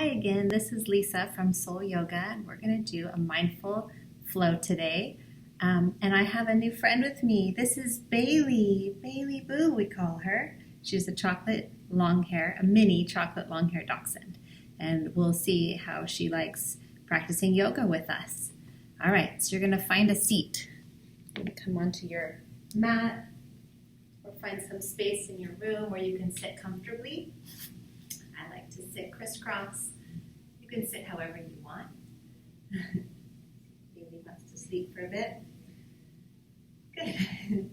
Hi again, this is Lisa from Soul Yoga, and we're going to do a mindful flow today. And I have a new friend with me. This is Bailey Boo, we call her. She's a mini chocolate long hair dachshund. And we'll see how she likes practicing yoga with us. All right, so you're going to find a seat. You're going to come onto your mat or find some space in your room where you can sit comfortably. I like to sit crisscross. You can sit however you want. Baby wants to sleep for a bit. Good.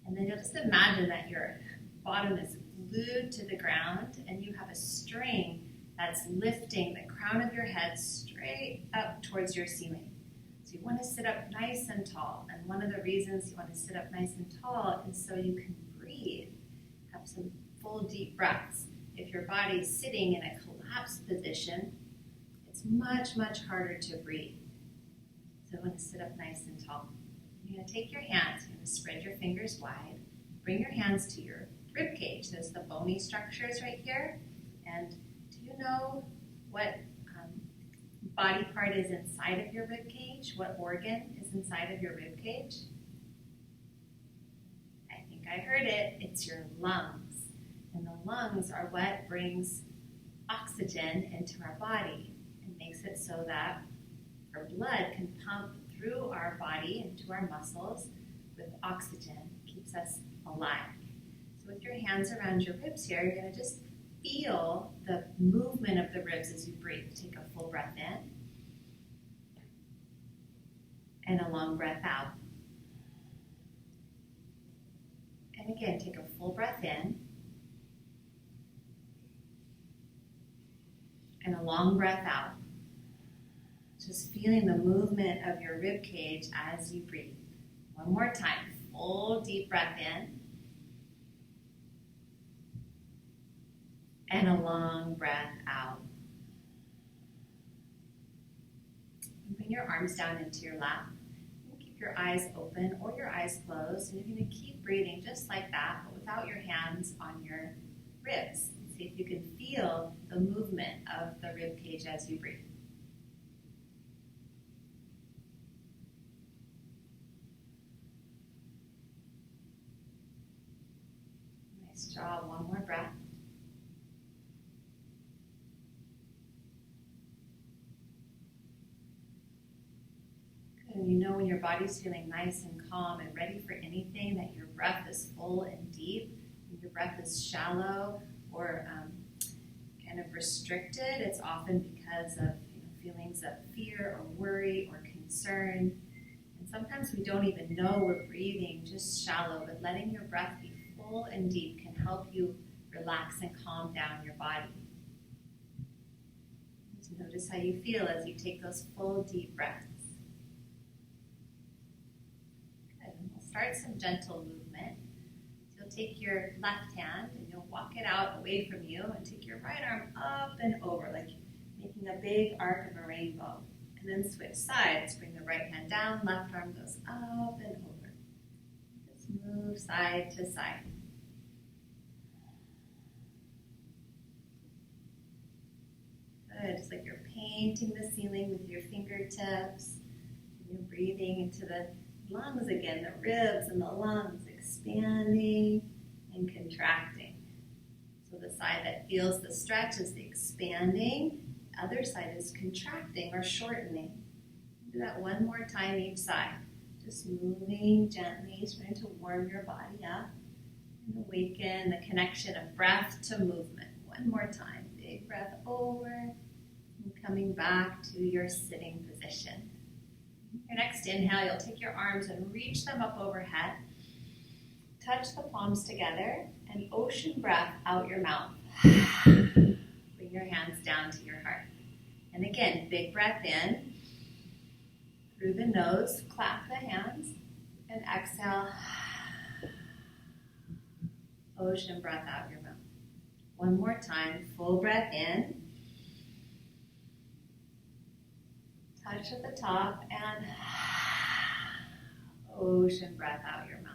And then you'll just imagine that your bottom is glued to the ground and you have a string that's lifting the crown of your head straight up towards your ceiling. So you want to sit up nice and tall. And one of the reasons you want to sit up nice and tall is so you can breathe. Have some full deep breaths. If your body's sitting in a collapsed position, it's much, much harder to breathe. So you want to sit up nice and tall. You're going to take your hands, you're going to spread your fingers wide, bring your hands to your rib cage. There's the bony structures right here. And do you know what body part is inside of your rib cage? What organ is inside of your rib cage? I think I heard it. It's your lungs. And the lungs are what brings oxygen into our body and makes it so that our blood can pump through our body into our muscles with oxygen. It keeps us alive. So with your hands around your ribs here, you're going to just feel the movement of the ribs as you breathe. Take a full breath in and a long breath out. And again, take a full breath in and a long breath out. Just feeling the movement of your rib cage as you breathe. One more time, full deep breath in and a long breath out. And bring your arms down into your lap. Keep your eyes open or your eyes closed, and you're going to keep breathing just like that, but without your hands on your ribs. See if you can feel the movement of the rib cage as you breathe. Nice job. One more breath. Good. And you know when your body's feeling nice and calm and ready for anything, that your breath is full and deep, and your breath is shallow or kind of restricted, it's often because of feelings of fear or worry or concern. And sometimes we don't even know we're breathing just shallow, but letting your breath be full and deep can help you relax and calm down your body. Just notice how you feel as you take those full deep breaths. Good. And we'll start some gentle movement. Take your left hand and you'll walk it out away from you and take your right arm up and over, like making a big arc of a rainbow. And then switch sides. Bring the right hand down, left arm goes up and over. Just move side to side. Good. It's like you're painting the ceiling with your fingertips. And you're breathing into the lungs again, the ribs and the lungs expanding and contracting. So the side that feels the stretch is the expanding, the other side is contracting or shortening. Do that one more time each side. Just moving gently, trying to warm your body up and awaken the connection of breath to movement. One more time. Big breath over and coming back to your sitting position. Your next inhale, you'll take your arms and reach them up overhead. Touch the palms together and ocean breath out your mouth. Bring your hands down to your heart. And again, big breath in through the nose, clap the hands, and exhale. Ocean breath out your mouth. One more time, full breath in. Touch at the top and ocean breath out your mouth.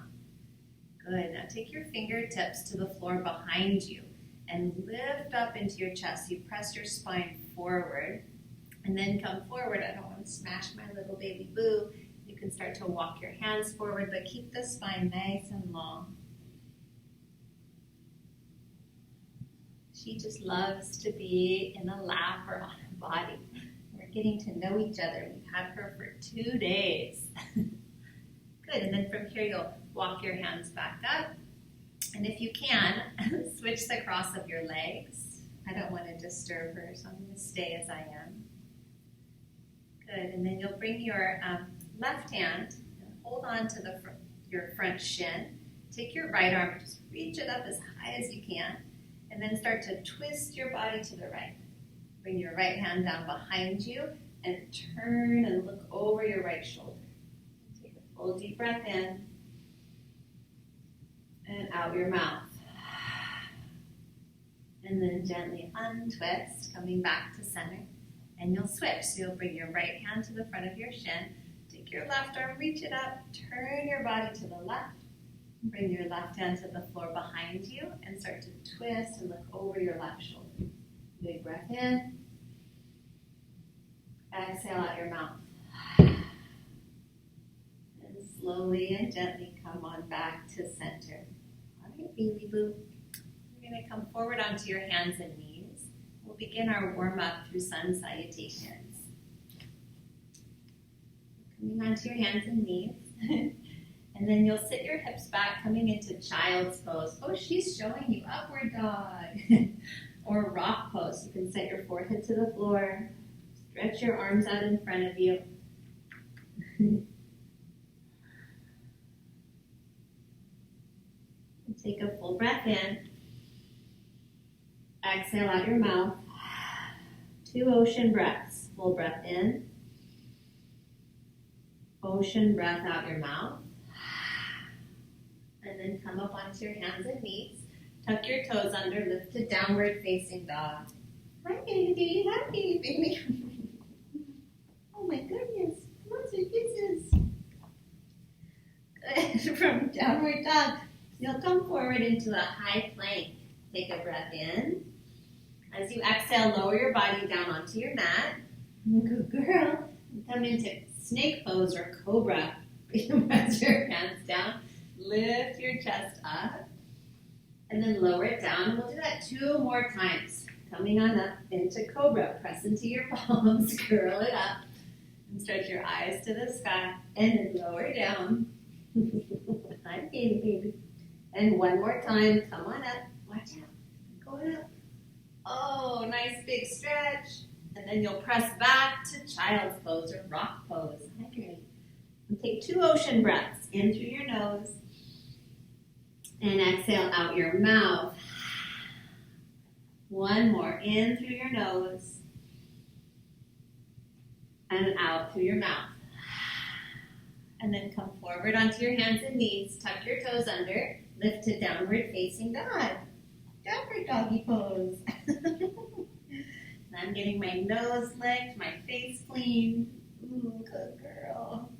Good. Now take your fingertips to the floor behind you and lift up into your chest. You press your spine forward and then come forward. I don't want to smash my little baby boo. You can start to walk your hands forward, but keep the spine nice and long. She just loves to be in a lap or on a body. We're getting to know each other. We've had her for 2 days. Good, and then from here you'll walk your hands back up. And if you can, switch the cross of your legs. I don't want to disturb her, so I'm going to stay as I am. Good, and then you'll bring your left hand and hold on to your front shin. Take your right arm, just reach it up as high as you can, and then start to twist your body to the right. Bring your right hand down behind you and turn and look over your right shoulder. Take a full deep breath in and out your mouth. And then gently untwist, coming back to center. And you'll switch. So you'll bring your right hand to the front of your shin. Take your left arm, reach it up, turn your body to the left. Bring your left hand to the floor behind you and start to twist and look over your left shoulder. Big breath in. Exhale out your mouth. And slowly and gently come on back to center. All right, baby boo. You're going to come forward onto your hands and knees. We'll begin our warm-up through sun salutations. Coming onto your hands and knees. And then you'll sit your hips back, coming into child's pose. Oh, she's showing you upward dog. Or rock pose. You can set your forehead to the floor. Stretch your arms out in front of you. Take a full breath in. Exhale out your mouth. 2 ocean breaths. Full breath in. Ocean breath out your mouth. And then come up onto your hands and knees. Tuck your toes under. Lift to downward facing dog. Hi, baby. Hi, baby. Oh, my goodness. Lots of kisses. Good. From downward dog, you'll come forward into a high plank. Take a breath in. As you exhale, lower your body down onto your mat. Good girl. Come into snake pose or cobra. Press your hands down. Lift your chest up. And then lower it down. And we'll do that 2 more times. Coming on up into cobra. Press into your palms. Curl it up. And stretch your eyes to the sky. And then lower down. Hi, baby. And one more time. Come on up. Watch out. Go up. Oh, nice big stretch. And then you'll press back to child's pose or rock pose. Okay. And take 2 ocean breaths. In through your nose. And exhale out your mouth. One more. In through your nose. And out through your mouth. And then come forward onto your hands and knees. Tuck your toes under. Lift to downward facing dog. Downward doggy pose. And I'm getting my nose licked, my face cleaned. Ooh, good girl.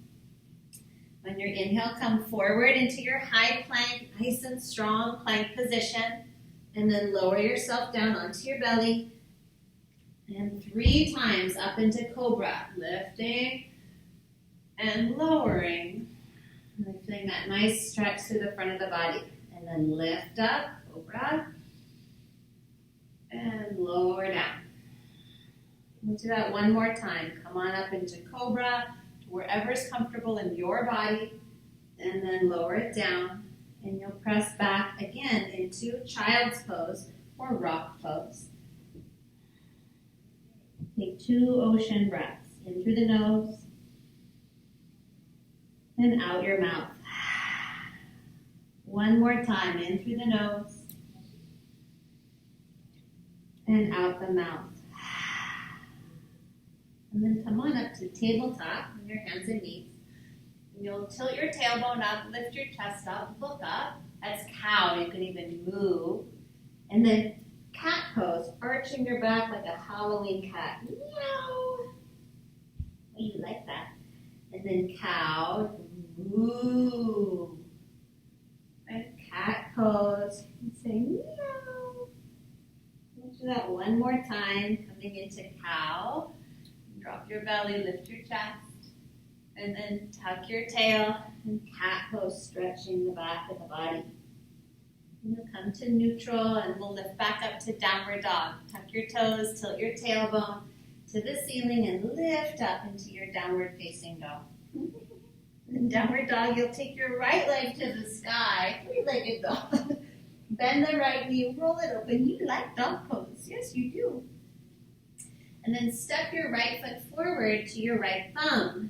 On your inhale, come forward into your high plank, nice and strong plank position. And then lower yourself down onto your belly. And 3 times up into cobra. Lifting and lowering. And feeling that nice stretch through the front of the body. And then lift up, cobra. And lower down. We'll do that 1 more time. Come on up into cobra, to wherever's comfortable in your body, and then lower it down. And you'll press back again into child's pose or rock pose. Take 2 ocean breaths. In through the nose and out your mouth. 1 more time. In through the nose and out the mouth. And then come on up to tabletop on your hands and knees. And you'll tilt your tailbone up, lift your chest up, look up. That's cow. You can even move. And then cat pose, arching your back like a Halloween cat. Meow. Oh, you like that. And then cow. Ooh. And cat pose. And say meow. Do that one more time, coming into cow. Drop your belly, lift your chest, and then tuck your tail and cat pose, stretching the back of the body. And you'll come to neutral and we'll lift back up to downward dog. Tuck your toes, tilt your tailbone to the ceiling and lift up into your downward facing dog. In downward dog, you'll take your right leg to the sky, three-legged dog. Bend the right knee, roll it open. You like dog pose. Yes, you do. And then step your right foot forward to your right thumb.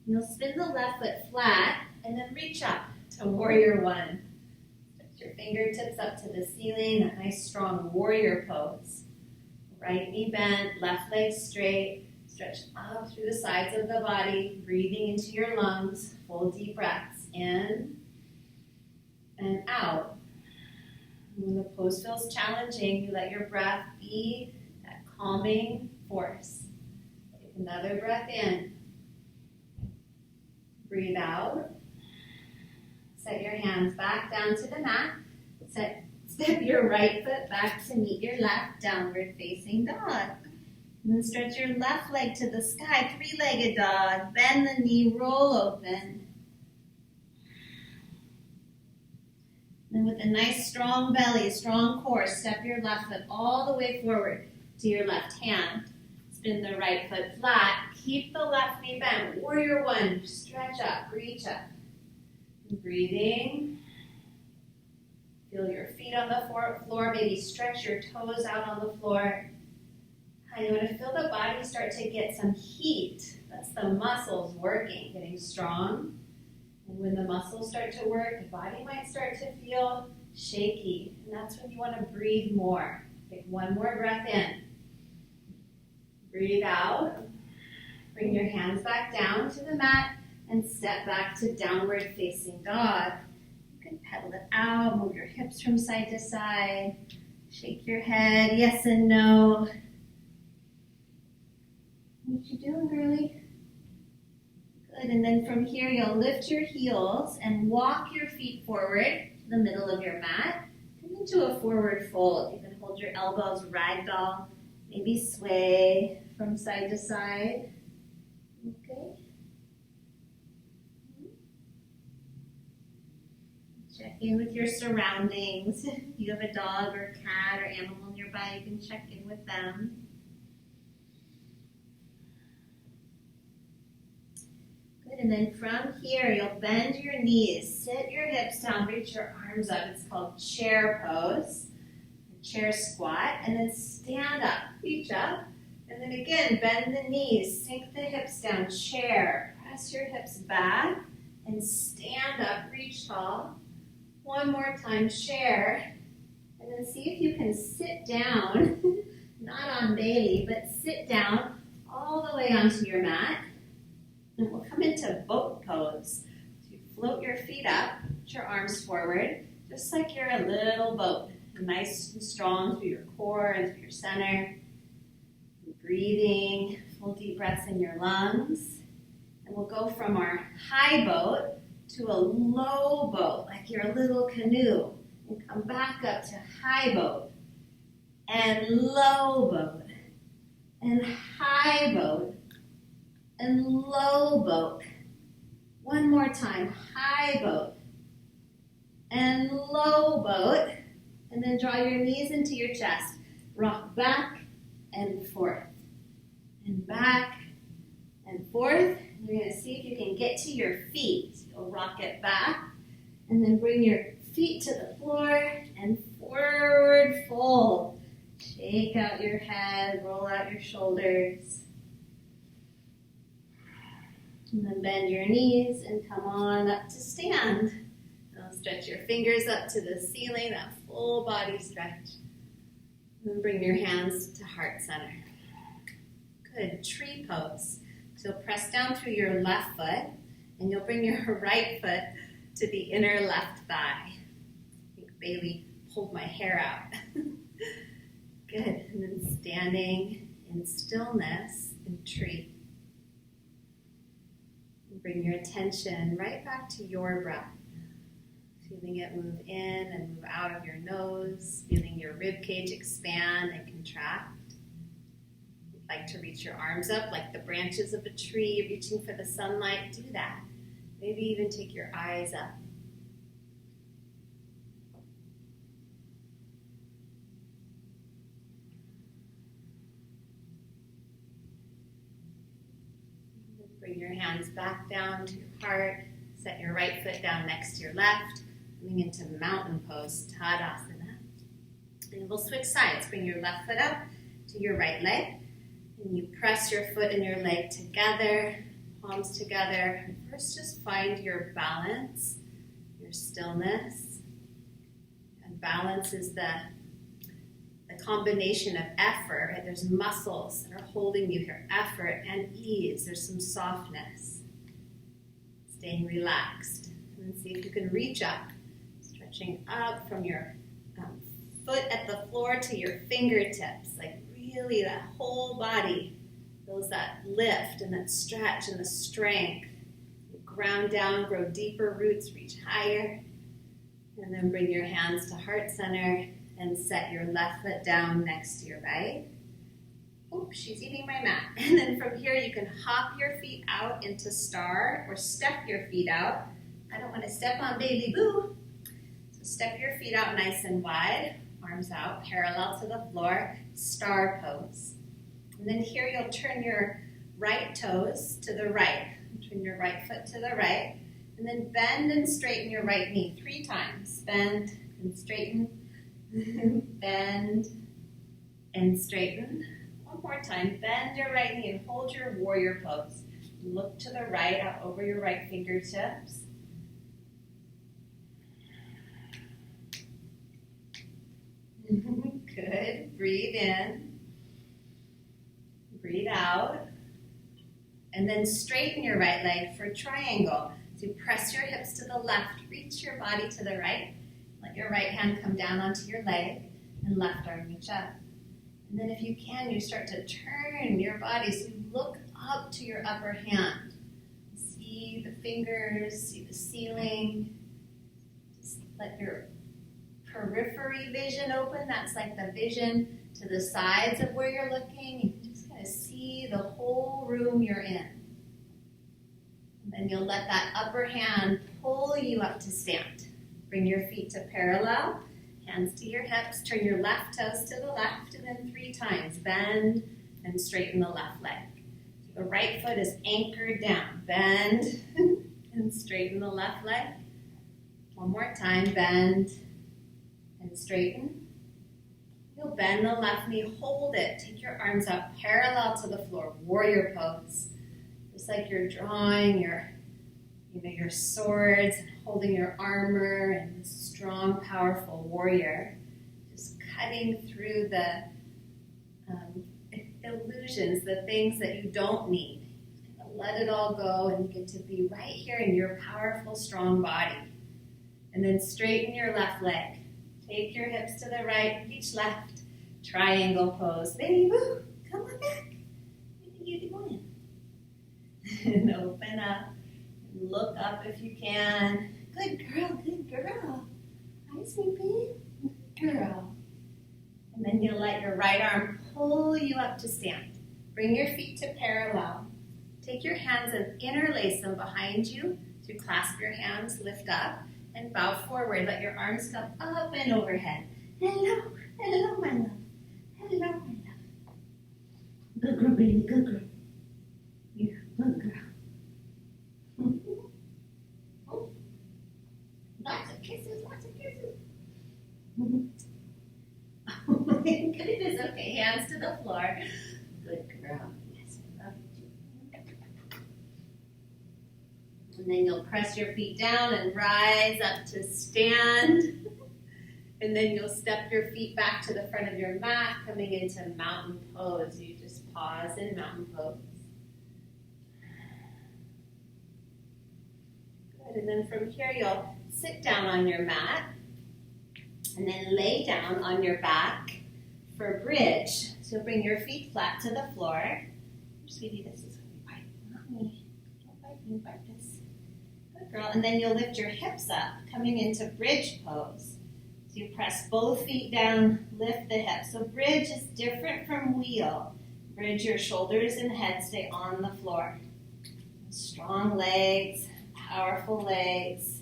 You'll spin the left foot flat and then reach up to warrior one. Stretch your fingertips up to the ceiling, a nice strong warrior pose. Right knee bent, left leg straight. Stretch up through the sides of the body, breathing into your lungs. Full deep breaths in and out. When the pose feels challenging, you let your breath be that calming force. Take another breath in. Breathe out. Set your hands back down to the mat. Step your right foot back to meet your left, downward facing dog. And then stretch your left leg to the sky, three-legged dog. Bend the knee, roll open. And with a nice strong belly, strong core, step your left foot all the way forward to your left hand. Spin the right foot flat. Keep the left knee bent. Warrior one. Stretch up, reach up. Breathing. Feel your feet on the floor. Maybe stretch your toes out on the floor. And you want to feel the body start to get some heat. That's the muscles working, getting strong. And when the muscles start to work, the body might start to feel shaky. And that's when you want to breathe more. Take one more breath in. Breathe out. Bring your hands back down to the mat and step back to downward facing dog. You can pedal it out, move your hips from side to side. Shake your head, yes and no. What you doing, girlie? Good, and then from here you'll lift your heels and walk your feet forward to the middle of your mat. Come into a forward fold. You can hold your elbows ragdoll, maybe sway from side to side. Okay. Check in with your surroundings. If you have a dog or cat or animal nearby, you can check in with them. Good, and then from here, you'll bend your knees, sit your hips down, reach your arms up. It's called chair pose, chair squat, and then stand up, reach up, and then again, bend the knees, sink the hips down, chair, press your hips back, and stand up, reach tall. One more time, chair, and then see if you can sit down, not on Bailey, but sit down all the way onto your mat. And we'll come into boat pose. So you float your feet up, put your arms forward, just like you're a little boat. Nice and strong through your core and through your center. Breathing, full deep breaths in your lungs. And we'll go from our high boat to a low boat, like you're a little canoe. And come back up to high boat and low boat and high boat and low boat. One more time, high boat and low boat. And then draw your knees into your chest. Rock back and forth. And back and forth. You're going to see if you can get to your feet. You'll rock it back. And then bring your feet to the floor and forward fold. Shake out your head, roll out your shoulders. And then bend your knees and come on up to stand. Now stretch your fingers up to the ceiling, that full body stretch. And then bring your hands to heart center. Good, tree pose. So press down through your left foot, and you'll bring your right foot to the inner left thigh. I think Bailey pulled my hair out. Good, and then standing in stillness in tree. Bring your attention right back to your breath. Feeling it move in and move out of your nose, feeling your rib cage expand and contract. If you'd like to reach your arms up like the branches of a tree, reaching for the sunlight, do that. Maybe even take your eyes up. Bring your hands back down to your heart. Set your right foot down next to your left. Coming into mountain pose, Tadasana. And we'll switch sides. Bring your left foot up to your right leg. And you press your foot and your leg together, palms together. And first just find your balance, your stillness. And balance is the combination of effort. Right? There's muscles that are holding you here. Effort and ease. There's some softness. Staying relaxed. And see if you can reach up. Stretching up from your foot at the floor to your fingertips. Like really that whole body feels that lift and that stretch and the strength. You ground down, grow deeper roots, reach higher. And then bring your hands to heart center and set your left foot down next to your right. Oops, she's eating my mat. And then from here you can hop your feet out into star or step your feet out. I don't want to step on baby boo. So step your feet out nice and wide, arms out, parallel to the floor, star pose. And then here you'll turn your right toes to the right. Turn your right foot to the right. And then bend and straighten your right knee 3 times. Bend and straighten, bend and straighten. One more time, bend your right knee and hold your warrior pose. Look to the right, out over your right fingertips. Good. Breathe in. Breathe out. And then straighten your right leg for triangle. So press your hips to the left. Reach your body to the right. Let your right hand come down onto your leg. And left arm reach up. And then if you can, you start to turn your body. So you look up to your upper hand. See the fingers. See the ceiling. Just let your periphery vision open. That's like the vision to the sides of where you're looking. You can just kind of see the whole room you're in. And then you'll let that upper hand pull you up to stand. Bring your feet to parallel, hands to your hips. Turn your left toes to the left, and then 3 times. Bend and straighten the left leg. So the right foot is anchored down. Bend and straighten the left leg. One more time. Bend and straighten. You'll bend the left knee, hold it. Take your arms up parallel to the floor, warrior pose. Just like you're drawing your swords and holding your armor and this strong, powerful warrior. Just cutting through the illusions, the things that you don't need. Let it all go and you get to be right here in your powerful, strong body. And then straighten your left leg. Take your hips to the right, reach left, triangle pose. Baby boo, come on back. What are you doing? And open up, and look up if you can. Good girl, good girl. Hi, sweetie. Good girl. And then you'll let your right arm pull you up to stand. Bring your feet to parallel. Take your hands and interlace them behind you. So you clasp your hands, lift up. And bow forward. Let your arms come up and overhead. Hello, hello, my love. Hello, my love. Good girl, baby, good girl. Yeah, good girl. Oh. Lots of kisses, lots of kisses. Oh my goodness. Okay, hands to the floor. Good girl. Yes, I love you too. And then you'll press your feet down and rise up to stand. And then you'll step your feet back to the front of your mat, coming into mountain pose. You just pause in mountain pose. Good. And then from here, you'll sit down on your mat. And then lay down on your back for bridge. So bring your feet flat to the floor. Sweetie, this is going to be quite. Mommy, don't bite me, bite this. Good girl. And then you'll lift your hips up, coming into bridge pose. So you press both feet down, lift the hips. So bridge is different from wheel. Bridge, your shoulders and head stay on the floor. Strong legs, powerful legs.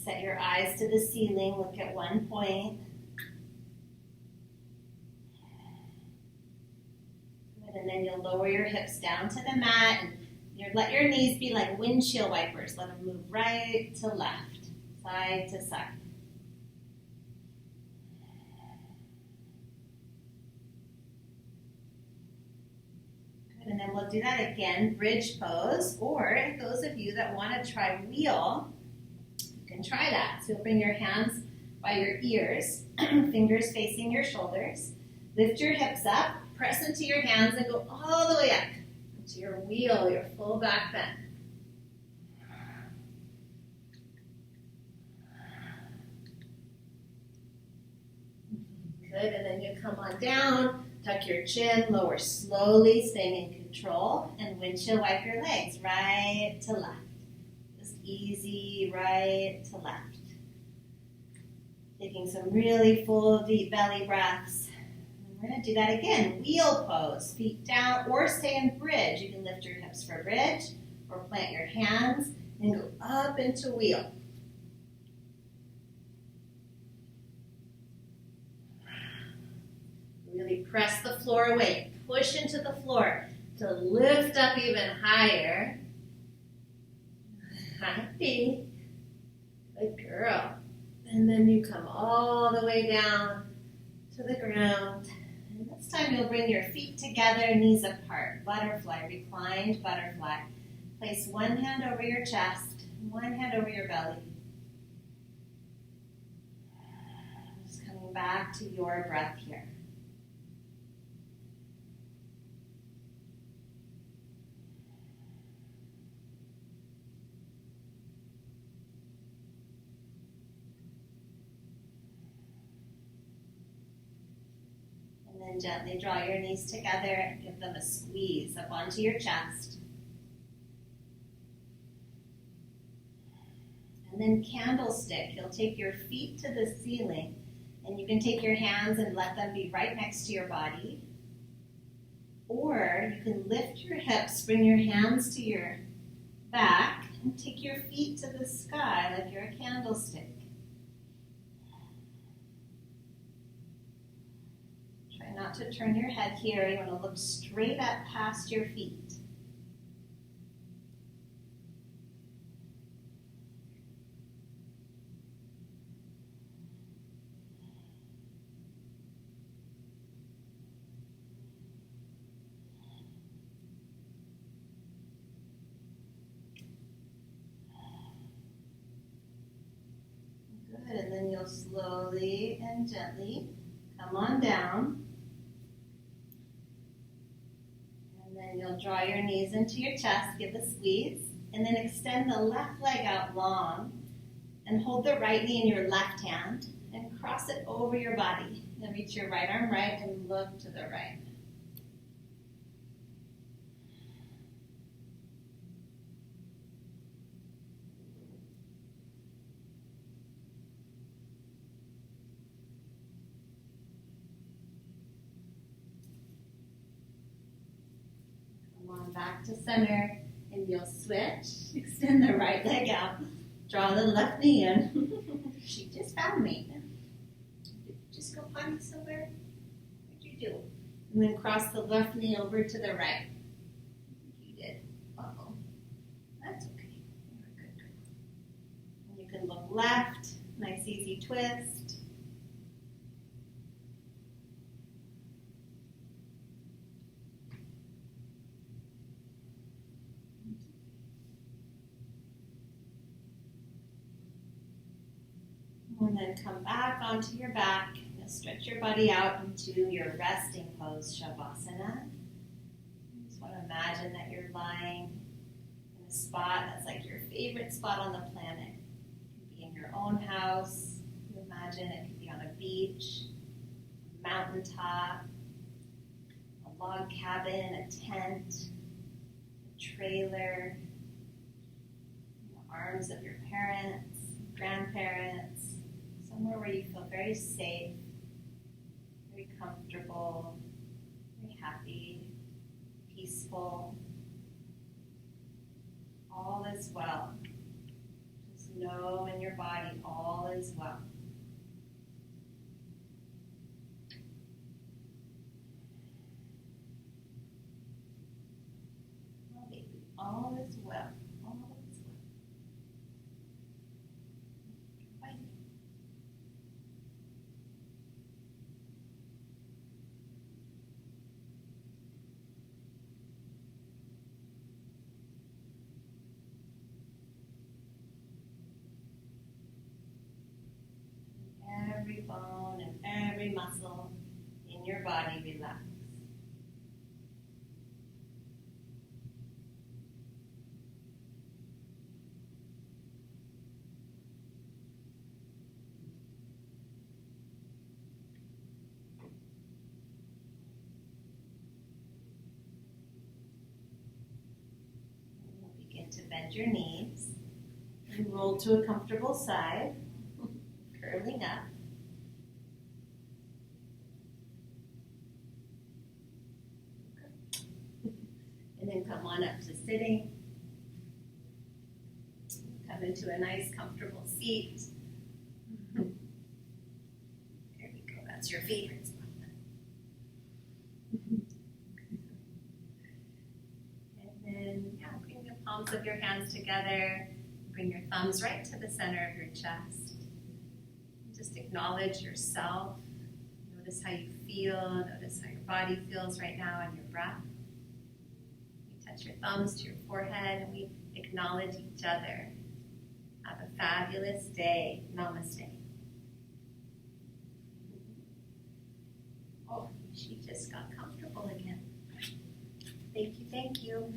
Set your eyes to the ceiling, look at one point. Good. And then you'll lower your hips down to the mat and let your knees be like windshield wipers. Let them move right to left, side to side. Good. And then we'll do that again, bridge pose. Or those of you that want to try wheel, you can try that. So you'll bring your hands by your ears, fingers facing your shoulders. Lift your hips up, press into your hands and go all the way up to your wheel, your full back bend. Good, and then you come on down, tuck your chin, lower slowly, staying in control, and windshield wipe your legs right to left. Just easy, right to left. Taking some really full, deep belly breaths. We're going to do that again. Wheel pose. Feet down or stay in bridge. You can lift your hips for bridge or plant your hands and go up into wheel. Really press the floor away. Push into the floor to lift up even higher. Happy. Good girl. And then you come all the way down to the ground. This time you'll bring your feet together, knees apart. Butterfly, reclined butterfly. Place one hand over your chest, one hand over your belly. Just coming back to your breath here. And then gently draw your knees together and give them a squeeze up onto your chest. And then candlestick. You'll take your feet to the ceiling and you can take your hands and let them be right next to your body. Or you can lift your hips, bring your hands to your back and take your feet to the sky like you're a candlestick. Not to turn your head here. You want to look straight up past your feet. Good, and then you'll slowly and gently come on down. Then you'll draw your knees into your chest, give a squeeze, and then extend the left leg out long and hold the right knee in your left hand and cross it over your body. Then reach your right arm right and look to the right. Back to center, and you'll switch. Extend the right leg out. Draw the left knee in. She just found me. Did you just go potty somewhere? What did you do? And then cross the left knee over to the right. You did. Uh-oh. That's okay. You're a good girl. And you can look left. Nice easy twist. And then come back onto your back. You'll stretch your body out into your resting pose, Shavasana. You just want to imagine that you're lying in a spot that's like your favorite spot on the planet. It could be in your own house. You imagine it could be on a beach, a mountaintop, a log cabin, a tent, a trailer. arms of your parents, grandparents, somewhere where you feel very safe, very comfortable, very happy, peaceful. All is well. Just know in your body all is well. All is well. All is well. Fighting. Every bone and every muscle in your body relax. To bend your knees and roll to a comfortable side, curling up. And then come on up to sitting. Come into a nice comfortable seat. There we go, that's your favorite spot. Bring the palms of your hands together. Bring your thumbs right to the center of your chest. Just acknowledge yourself. Notice how you feel. Notice how your body feels right now and your breath. You touch your thumbs to your forehead and we acknowledge each other. Have a fabulous day. Namaste. Oh, she just got comfortable again. Thank you, thank you.